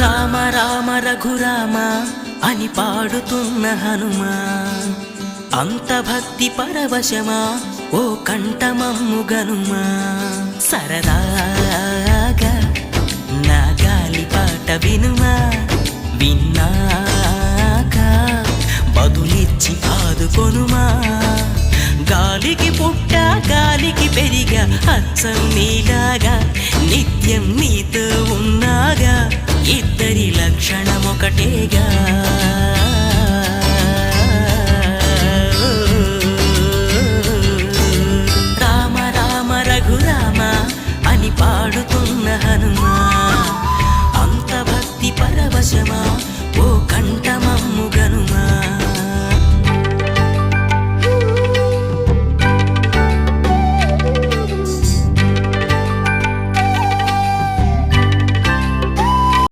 రామ రామ రఘురామ అని పాడుతున్న హనుమా, అంత భక్తి పరవశమా ఓ కంఠమమ్ము గనుమా. సరదాగా నా గాలి పాట వినుమా, విన్నాక బదులిచ్చి ఆదుకొనుమా. గాలికి పుట్ట గాలికి పెరిగా అచ్చం నీలాగా, నిత్యం నీతో ఉన్నాగా, ఇద్దరి లక్షణం ఒకటేగా. రామ రామ రఘురామ అని పాడుతున్న హనుమా, అంత భక్తి పరవశమా